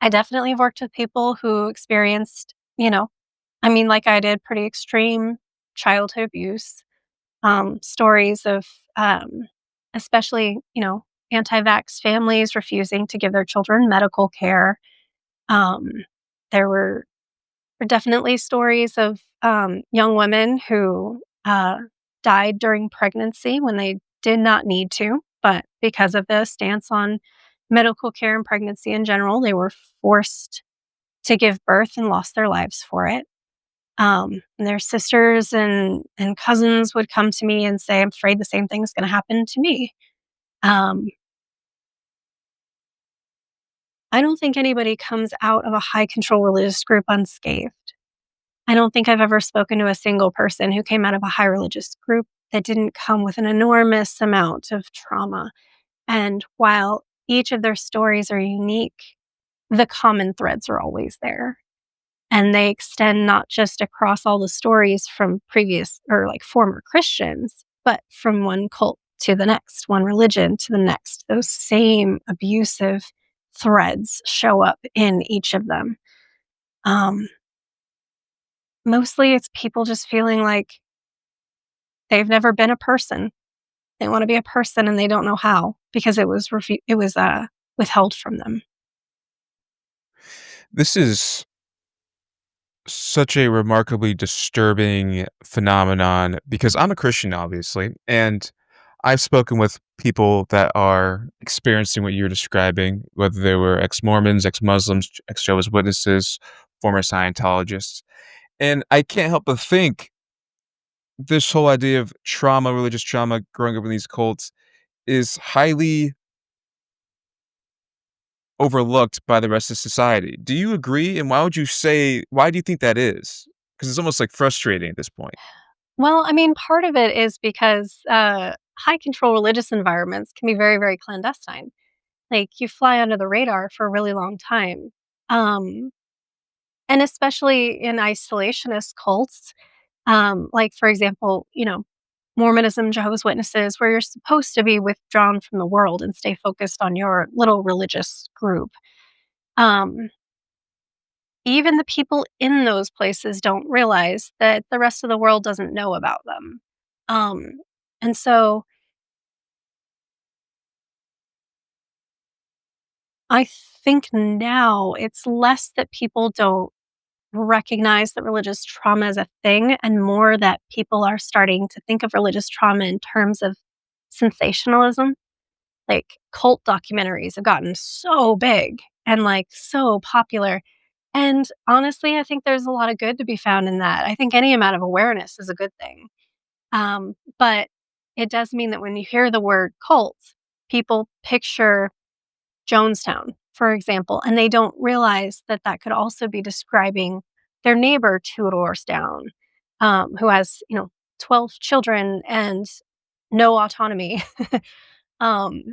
I definitely have worked with people who experienced, I mean, like I did, pretty extreme childhood abuse, stories of, especially, anti vax families refusing to give their children medical care. Um, there were definitely stories of young women who died during pregnancy when they did not need to, but because of the stance on medical care and pregnancy in general, they were forced to give birth and lost their lives for it. And their sisters and cousins would come to me and say, "I'm afraid the same thing's going to happen to me." Um, I don't think anybody comes out of a high control religious group unscathed. I don't think I've ever spoken to a single person who came out of a high religious group that didn't come with an enormous amount of trauma. And while each of their stories are unique, the common threads are always there. And they extend not just across all the stories from previous or like former Christians, but from one cult to the next, one religion to the next. Those same abusive threads show up in each of them. Um, Mostly it's people just feeling like they've never been a person. They wanna be a person and they don't know how because it was, withheld from them. This is such a remarkably disturbing phenomenon because I'm a Christian, obviously, and I've spoken with people that are experiencing what you're describing, whether they were ex-Mormons, ex-Muslims, ex-Jehovah's Witnesses, former Scientologists. And I can't help but think this whole idea of trauma, religious trauma, growing up in these cults is highly overlooked by the rest of society. Do you agree? And why do you think that is? Because it's almost like frustrating at this point. Well, I mean, part of it is because, high control religious environments can be very, very clandestine. Like, you fly under the radar for a really long time. Um, and especially in isolationist cults, like, for example, Mormonism, Jehovah's Witnesses, where you're supposed to be withdrawn from the world and stay focused on your little religious group. Um, Even the people in those places don't realize that the rest of the world doesn't know about them. Um, and so I think now it's less that people don't recognize that religious trauma is a thing and more that people are starting to think of religious trauma in terms of sensationalism. Like, cult documentaries have gotten so big and, like, so popular, and honestly, I think there's a lot of good to be found in that. I think any amount of awareness is a good thing. But it does mean that when you hear the word cult, people picture Jonestown, for example, and they don't realize that that could also be describing their neighbor 2 doors down, who has, 12 children and no autonomy. Um,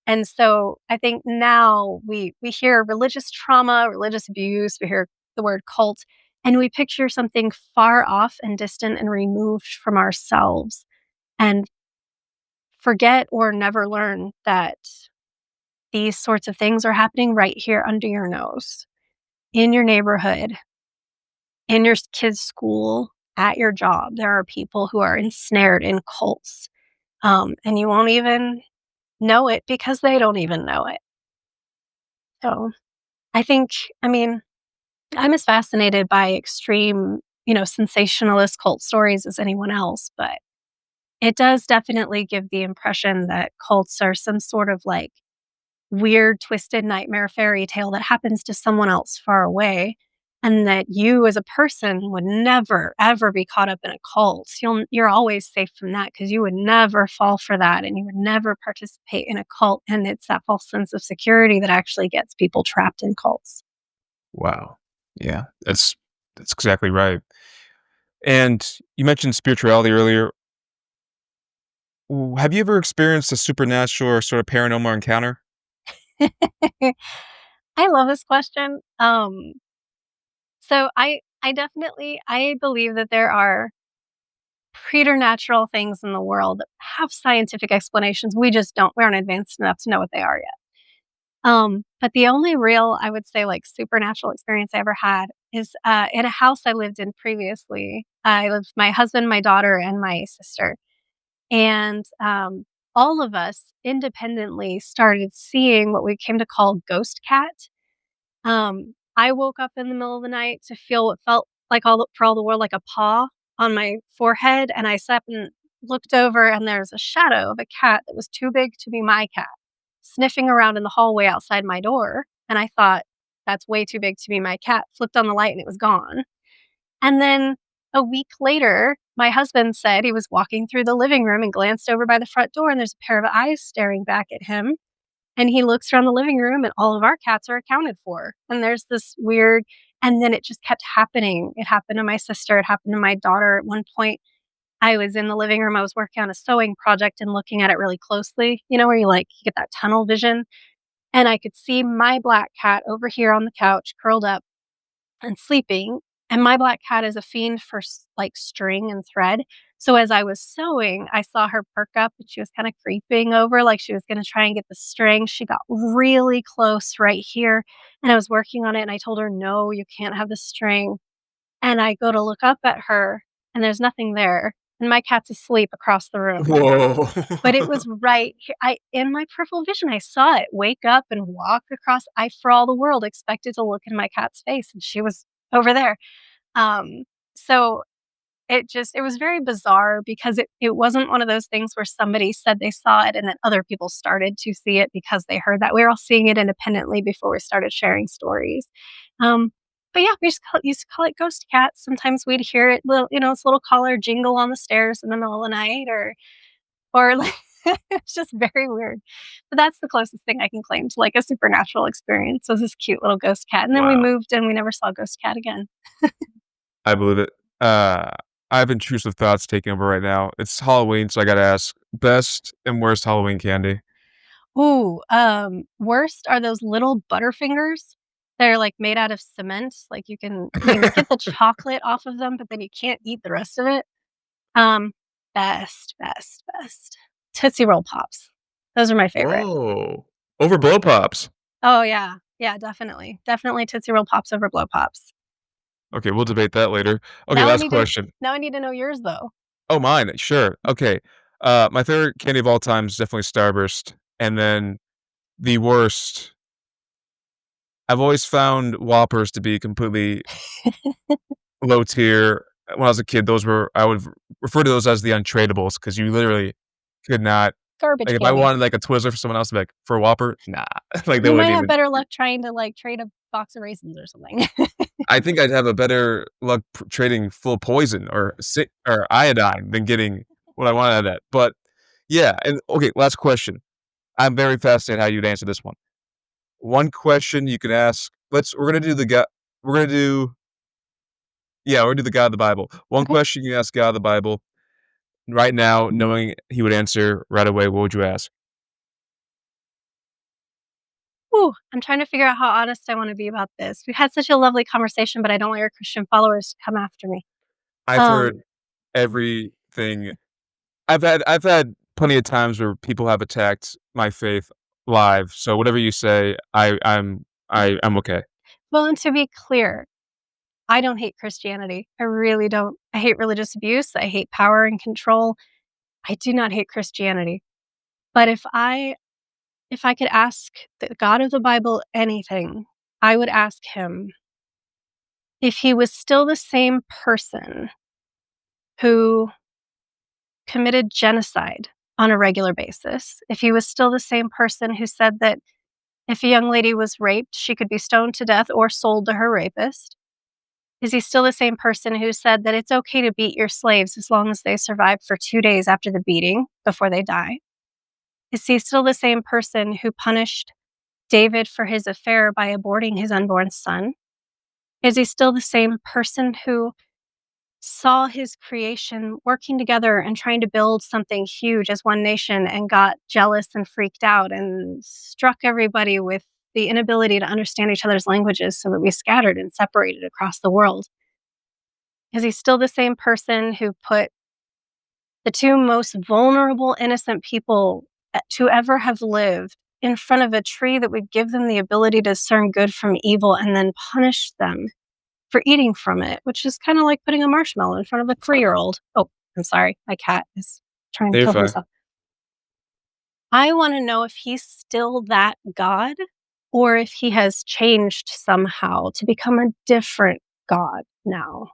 and so I think now we hear religious trauma, religious abuse, we hear the word cult, and we picture something far off and distant and removed from ourselves and forget or never learn that these sorts of things are happening right here under your nose, in your neighborhood, in your kid's school, at your job. There are people who are ensnared in cults, and you won't even know it because they don't even know it. So I think, I mean, I'm as fascinated by extreme, sensationalist cult stories as anyone else, but it does definitely give the impression that cults are some sort of like weird, twisted nightmare fairy tale that happens to someone else far away, and that you as a person would never, ever be caught up in a cult. You're always safe from that because you would never fall for that and you would never participate in a cult, and it's that false sense of security that actually gets people trapped in cults. Wow. Yeah, that's exactly right. And you mentioned spirituality earlier. Have you ever experienced a supernatural or sort of paranormal encounter? I love this question. So I definitely I believe that there are preternatural things in the world that have scientific explanations. We aren't advanced enough to know what they are yet. But the only real, I would say, like supernatural experience I ever had is in a house I lived in previously. I lived with my husband, my daughter, and my sister, and all of us independently started seeing what we came to call ghost cat. I woke up in the middle of the night to feel what felt like for all the world like a paw on my forehead, and I sat up and looked over, and there's a shadow of a cat that was too big to be my cat, sniffing around in the hallway outside my door, and I thought, "That's way too big to be my cat." Flipped on the light, and it was gone. And then a week later, my husband said he was walking through the living room and glanced over by the front door, and there's a pair of eyes staring back at him, and he looks around the living room and all of our cats are accounted for. And there's this weird, and then it just kept happening. It happened to my sister, it happened to my daughter. At one point, I was in the living room, I was working on a sewing project and looking at it really closely, where you get that tunnel vision. And I could see my black cat over here on the couch, curled up and sleeping, and my black cat is a fiend for like string and thread. So as I was sewing, I saw her perk up and she was kind of creeping over like she was going to try and get the string. She got really close right here, and I was working on it, and I told her, "No, you can't have the string." And I go to look up at her, and there's nothing there. And my cat's asleep across the room. Whoa. But it was right here. I In my peripheral vision, I saw it wake up and walk across. I, for all the world, expected to look in my cat's face, and she was over there. Um, so it was very bizarre because it wasn't one of those things where somebody said they saw it and then other people started to see it because they heard that. We were all seeing it independently before we started sharing stories. Um, but yeah, we used to call it ghost cat. Sometimes we'd hear it its little collar jingle on the stairs in the middle of the night, or like it's just very weird. But that's the closest thing I can claim to like a supernatural experience was this cute little ghost cat. And then we Wow. moved and we never saw ghost cat again. I believe it. Uh, I have intrusive thoughts taking over right now. It's Halloween, so I gotta ask, best and worst Halloween candy? Ooh, worst are those little Butterfingers that are, like, made out of cement, like, you can get the chocolate off of them, but then you can't eat the rest of it. Um, best, best, best. Tootsie Roll Pops. Those are my favorite. Whoa. Over blow pops. Oh, yeah. Yeah, definitely. Definitely Tootsie Roll Pops over Blow Pops. Okay, we'll debate that later. Okay, Now I last need to question. now I need to know yours, though. Oh, mine, sure. Okay. My favorite candy of all time is definitely Starburst, and then the worst, I've always found Whoppers to be completely low tier. When I was a kid, I would refer to those as the untradables because you literally could not. Garbage Like, if I candy. wanted, like, a Twizzler for someone else, I'd be like, "For a Whopper? Nah." Like, they You might wouldn't have even. better luck trying to, like, trade a box of raisins or something. I think I'd have a better luck trading full poison or iodine than getting what I wanted out of that. But, yeah, and okay, last question. I'm very fascinated how you'd answer this one. One question you could ask we're gonna do the God we're gonna do yeah, we're gonna do the God of the Bible. One Okay. question you ask God of the Bible right now, knowing he would answer right away, what would you ask? Ooh, I'm trying to figure out how honest I wanna be about this. We've had such a lovely conversation, but I don't want your Christian followers to come after me. I've heard Um, everything. I've had plenty of times where people have attacked my faith live, so whatever you say, I'm okay. well, and to be clear, I don't hate Christianity. I really don't. I hate religious abuse, I hate power and control. I do not hate Christianity. But if I could ask the God of the Bible anything, I would ask him if he was still the same person who committed genocide on a regular basis, if he was still the same person who said that if a young lady was raped, she could be stoned to death or sold to her rapist. Is he still the same person who said that it's okay to beat your slaves as long as they survive for 2 days after the beating before they die? Is he still the same person who punished David for his affair by aborting his unborn son? Is he still the same person who saw his creation working together and trying to build something huge as one nation and got jealous and freaked out and struck everybody with the inability to understand each other's languages so that we scattered and separated across the world? Is he still the same person who put the two most vulnerable, innocent people to ever have lived in front of a tree that would give them the ability to discern good from evil and then punish them for eating from it, which is kind of like putting a marshmallow in front of a 3-year-old. Oh, I'm sorry. My cat is trying to You're kill fine. himself. I want to know if he's still that God or if he has changed somehow to become a different God now.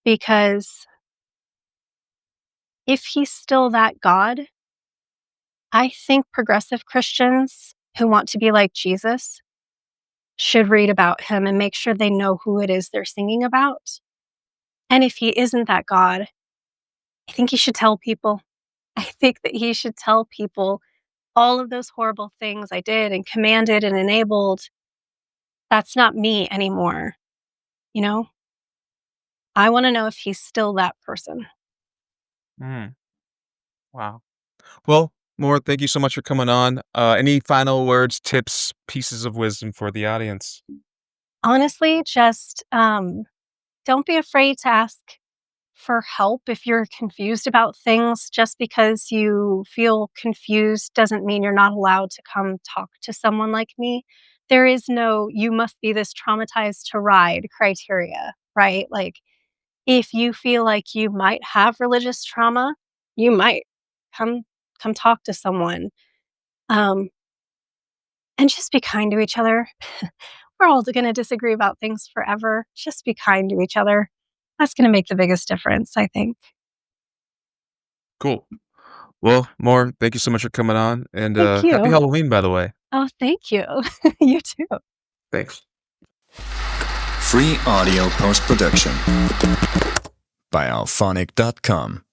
Because if he's still that God, I think progressive Christians who want to be like Jesus should read about him and make sure they know who it is they're singing about. And if he isn't that God, I think he should tell people. I think that he should tell people all of those horrible things I did and commanded and enabled. That's not me anymore. You know, I want to know if he's still that person. Mm, wow. Well, Mor, thank you so much for coming on. Any final words, tips, pieces of wisdom for the audience? Honestly, just don't be afraid to ask for help if you're confused about things. Just because you feel confused doesn't mean you're not allowed to come talk to someone like me. There is no, you must be this traumatized to ride criteria, right? Like, if you feel like you might have religious trauma, you might come come talk to someone. Um, and just be kind to each other. We're all going to disagree about things forever. Just be kind to each other. That's going to make the biggest difference, I think. Cool. Well, Mor, thank you so much for coming on, and Thank happy you. Halloween, by the way. Oh, thank you. You too. Thanks. Free audio post production by alphonic.com.